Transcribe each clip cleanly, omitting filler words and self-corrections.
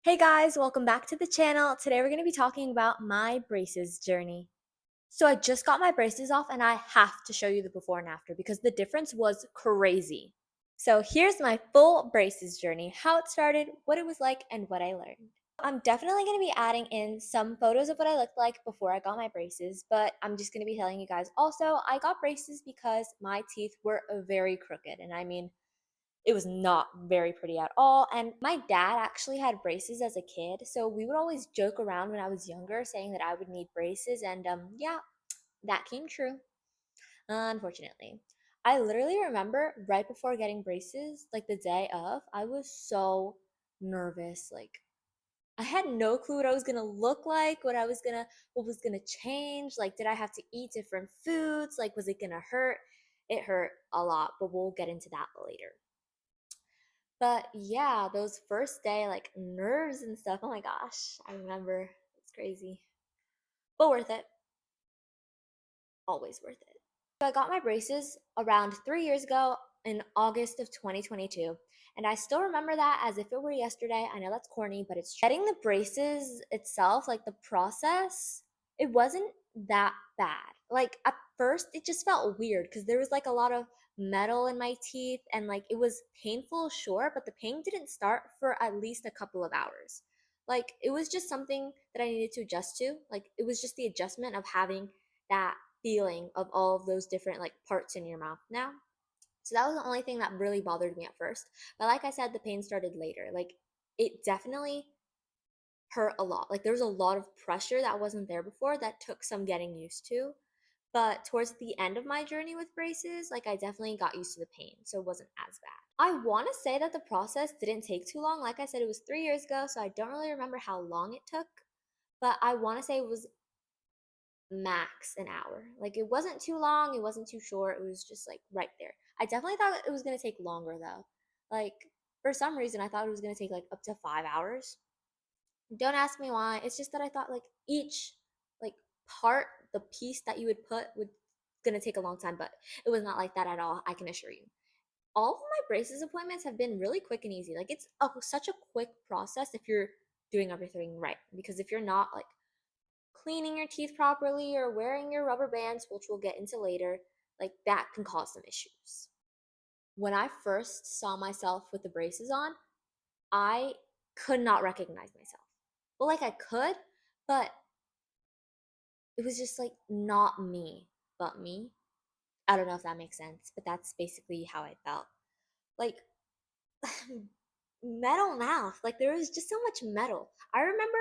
Hey guys, welcome back to the channel. Today we're going to be talking about my braces journey. So I just got my braces off and I have to show you the before and after because the difference was crazy. So here's my full braces journey, how it started, what it was like, and what I learned. I'm definitely going to be adding in some photos of what I looked like before I got my braces, but I'm just going to be telling you guys also, I got braces because my teeth were very crooked. And I mean, it was not very pretty at all. And my dad actually had braces as a kid. So we would always joke around when I was younger saying that I would need braces. And yeah, that came true, unfortunately. I literally remember right before getting braces, like the day of, I was so nervous. Like, I had no clue what I was gonna look like, what was gonna change. Like, did I have to eat different foods? Like, was it gonna hurt? It hurt a lot, but we'll get into that later. But yeah, those first day, like nerves and stuff. Oh my gosh, I remember. It's crazy, but worth it. Always worth it. So I got my braces around 3 years ago in August of 2022. And I still remember that as if it were yesterday. I know that's corny, but it's true. Getting the braces itself, like the process, it wasn't that bad. Like at first, it just felt weird because there was like a lot of metal in my teeth and like it was painful, sure, but the pain didn't start for at least a couple of hours. Like it was just something that I needed to adjust to. Like it was just the adjustment of having that feeling of all of those different like parts in your mouth now. So that was the only thing that really bothered me at first. But like I said, the pain started later. Like it definitely hurt a lot. Like there was a lot of pressure that wasn't there before that took some getting used to. But towards the end of my journey with braces, like I definitely got used to the pain. So it wasn't as bad. I want to say that the process didn't take too long. Like I said, it was 3 years ago. So I don't really remember how long it took. But I want to say it was max an hour. Like it wasn't too long, it wasn't too short, it was just like right there. I definitely thought it was gonna take longer though. Like for some reason, I thought it was gonna take like up to 5 hours. Don't ask me why. It's just that I thought like each like part, the piece that you would put would gonna take a long time, but it was not like that at all. I can assure you. All of my braces appointments have been really quick and easy. Like it's such a quick process if you're doing everything right. Because if you're not, like cleaning your teeth properly or wearing your rubber bands, which we'll get into later, like that can cause some issues. When I first saw myself with the braces on, I could not recognize myself. Well, like I could, but it was just like not me, but me. I don't know if that makes sense, but that's basically how I felt. Like metal mouth. Like there was just so much metal. I remember,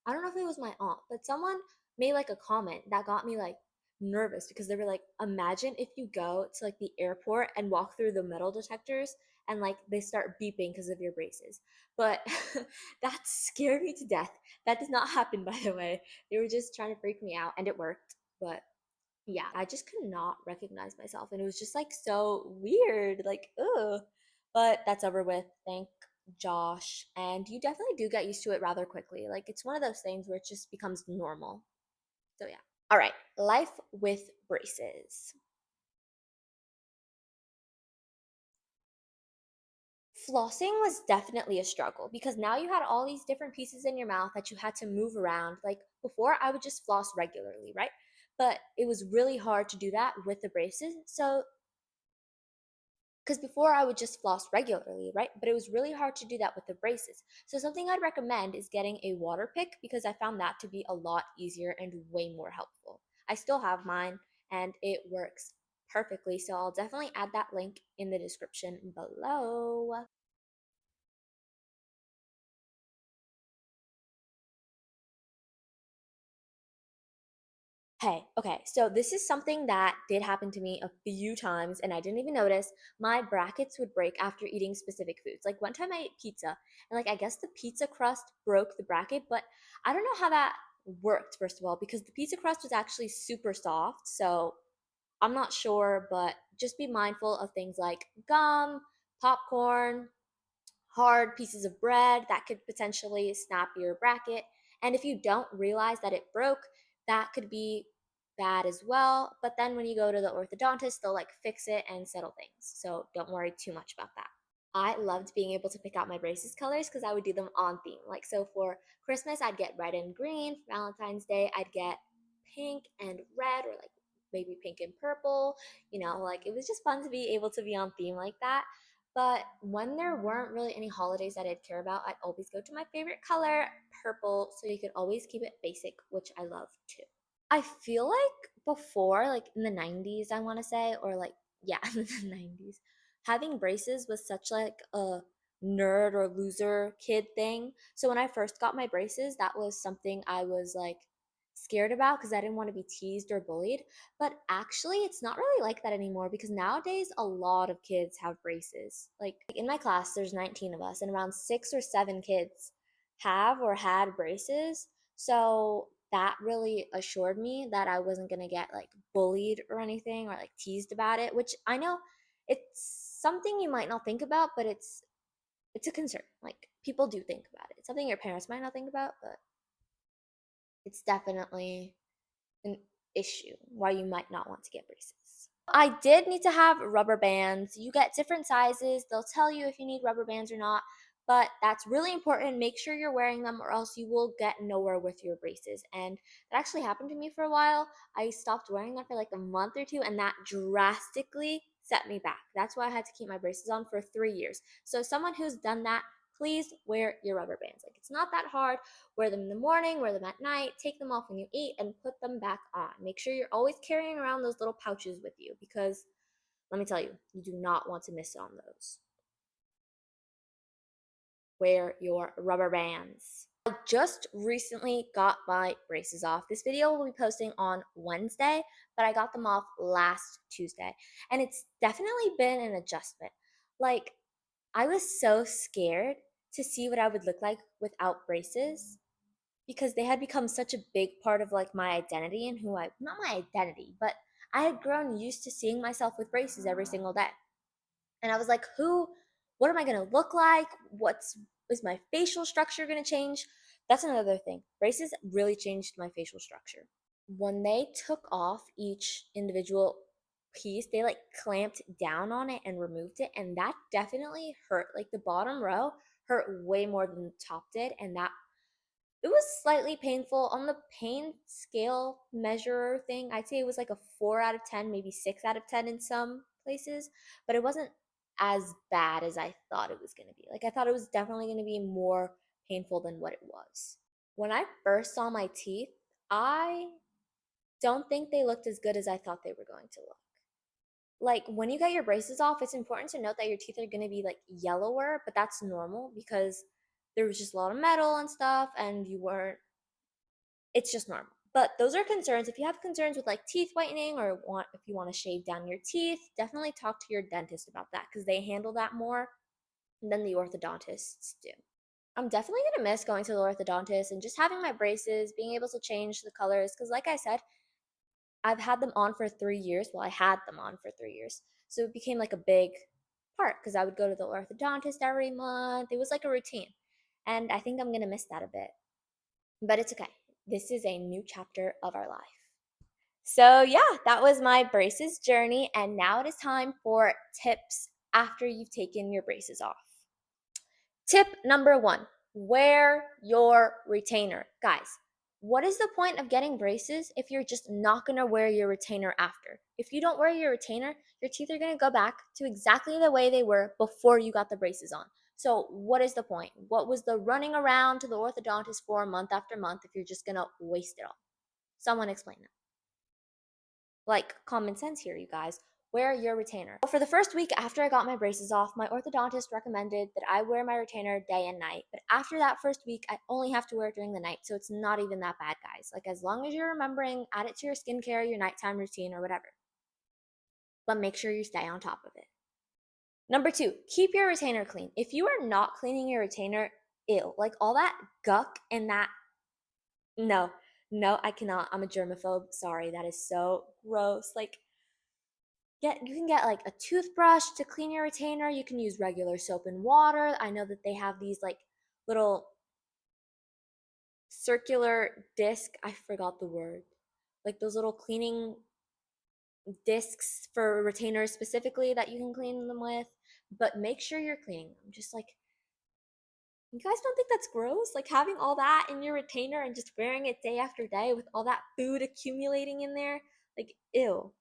I don't know if it was my aunt, but someone made like a comment that got me like nervous because they were like, imagine if you go to like the airport and walk through the metal detectors and like they start beeping because of your braces. But that scared me to death. That did not happen, by the way. They were just trying to freak me out and it worked. But yeah, I just could not recognize myself. And it was just like so weird. Like, ugh. But that's over with. Thank Josh. And you definitely do get used to it rather quickly. Like, it's one of those things where it just becomes normal. So, yeah. All right. Life with braces. Flossing was definitely a struggle because now you had all these different pieces in your mouth that you had to move around. Like, before, I would just floss regularly, right? But it was really hard to do that with the braces. So because before I would just floss regularly, right? But it was really hard to do that with the braces. So something I'd recommend is getting a water pick because I found that to be a lot easier and way more helpful. I still have mine and it works perfectly. So I'll definitely add that link in the description below. Hey, okay, so this is something that did happen to me a few times and I didn't even notice. My brackets would break after eating specific foods. Like one time I ate pizza and like I guess the pizza crust broke the bracket, but I don't know how that worked first of all because the pizza crust was actually super soft. So I'm not sure, but just be mindful of things like gum, popcorn, hard pieces of bread that could potentially snap your bracket. And if you don't realize that it broke, that could be bad as well. But then when you go to the orthodontist, they'll like fix it and settle things. So don't worry too much about that. I loved being able to pick out my braces colors because I would do them on theme. Like, so for Christmas, I'd get red and green. For Valentine's Day, I'd get pink and red, or like maybe pink and purple. Like it was just fun to be able to be on theme like that. But when there weren't really any holidays that I'd care about, I'd always go to my favorite color, purple, so you could always keep it basic, which I love too. I feel like before, like in the 90s, I want to say, or like, yeah, in the 90s, having braces was such like a nerd or loser kid thing. So when I first got my braces, that was something I was like scared about because I didn't want to be teased or bullied. But actually, it's not really like that anymore because nowadays a lot of kids have braces. Like in my class, there's 19 of us, and around 6 or 7 kids have or had braces. So that really assured me that I wasn't going to get like bullied or anything or like teased about it, which I know it's something you might not think about, but it's a concern. Like people do think about it. It's something your parents might not think about, but it's definitely an issue why you might not want to get braces. I did need to have rubber bands. You get different sizes. They'll tell you if you need rubber bands or not, but that's really important. Make sure you're wearing them or else you will get nowhere with your braces. And that actually happened to me for a while. I stopped wearing them for like a month or two, and that drastically set me back. That's why I had to keep my braces on for 3 years. So, someone who's done that, please wear your rubber bands. Like, it's not that hard. Wear them in the morning, wear them at night, take them off when you eat, and put them back on. Make sure you're always carrying around those little pouches with you because let me tell you, you do not want to miss on those. Wear your rubber bands. I just recently got my braces off. This video will be posting on Wednesday, but I got them off last Tuesday. And it's definitely been an adjustment. Like, I was so scared to see what I would look like without braces because they had become such a big part of like my identity and who I not my identity, but I had grown used to seeing myself with braces every single day. And I was like, what am I going to look like? What's is my facial structure going to change? That's another thing. Braces really changed my facial structure. When they took off each individual piece, they like clamped down on it and removed it, and that definitely hurt. Like the bottom row hurt way more than the top did, and that it was slightly painful on the pain scale measurer thing. I'd say it was like a 4 out of 10, maybe 6 out of 10 in some places, but it wasn't as bad as I thought it was going to be. Like I thought it was definitely going to be more painful than what it was. When I first saw my teeth, I don't think they looked as good as I thought they were going to look. Like when you get your braces off, it's important to note that your teeth are going to be like yellower, but that's normal because there was just a lot of metal and stuff and you weren't it's just normal. But those are concerns. If you have concerns with like teeth whitening or want if you want to shave down your teeth, definitely talk to your dentist about that because they handle that more than the orthodontists do. I'm definitely gonna miss going to the orthodontist and just having my braces, being able to change the colors. Because, like I said, I've had them on for 3 years. Well, I had them on for 3 years. So it became like a big part because I would go to the orthodontist every month. It was like a routine. And I think I'm gonna miss that a bit. But it's okay. This is a new chapter of our life. So, yeah, that was my braces journey. And now it is time for tips after you've taken your braces off. Tip number 1, wear your retainer. Guys, what is the point of getting braces if you're just not going to wear your retainer after? If you don't wear your retainer, your teeth are going to go back to exactly the way they were before you got the braces on. So, what is the point? What was the running around to the orthodontist for month after month if you're just going to waste it all? Someone explain that. Like common sense here, you guys. Wear your retainer. For the first week after I got my braces off, my orthodontist recommended that I wear my retainer day and night. But after that first week, I only have to wear it during the night, so it's not even that bad, guys. Like as long as you're remembering, add it to your skincare, your nighttime routine, or whatever. But make sure you stay on top of it. Number 2, keep your retainer clean. If you are not cleaning your retainer, ew, like all that guck and that no, no, I cannot. I'm a germaphobe. Sorry, that is so gross. Like you can get like a toothbrush to clean your retainer. You can use regular soap and water. I know that they have these like little circular disc. I forgot the word. Like those little cleaning discs for retainers specifically that you can clean them with. but make sure you're cleaning them. Just like, you guys don't think that's gross? Like having all that in your retainer and just wearing it day after day with all that food accumulating in there? Like, ew.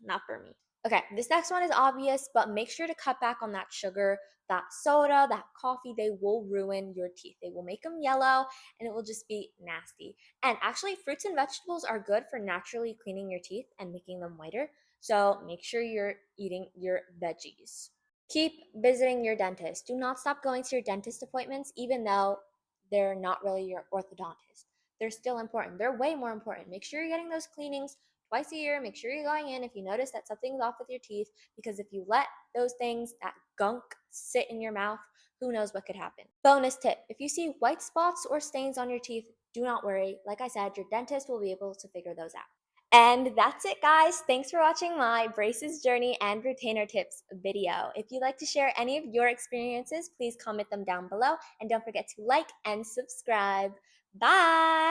Not for me. Okay, this next one is obvious, but make sure to cut back on that sugar, that soda, that coffee. They will ruin your teeth. They will make them yellow and it will just be nasty. And actually, fruits and vegetables are good for naturally cleaning your teeth and making them whiter. So make sure you're eating your veggies. Keep visiting your dentist. Do not stop going to your dentist appointments, even though they're not really your orthodontist. They're still important. They're way more important. Make sure you're getting those cleanings twice a year. Make sure you're going in if you notice that something's off with your teeth, because if you let those things, that gunk, sit in your mouth, who knows what could happen. Bonus tip: if you see white spots or stains on your teeth, do not worry. Like I said, your dentist will be able to figure those out. And that's it, guys. Thanks for watching my braces journey and retainer tips video. If you'd like to share any of your experiences, please comment them down below. And don't forget to like and subscribe. Bye!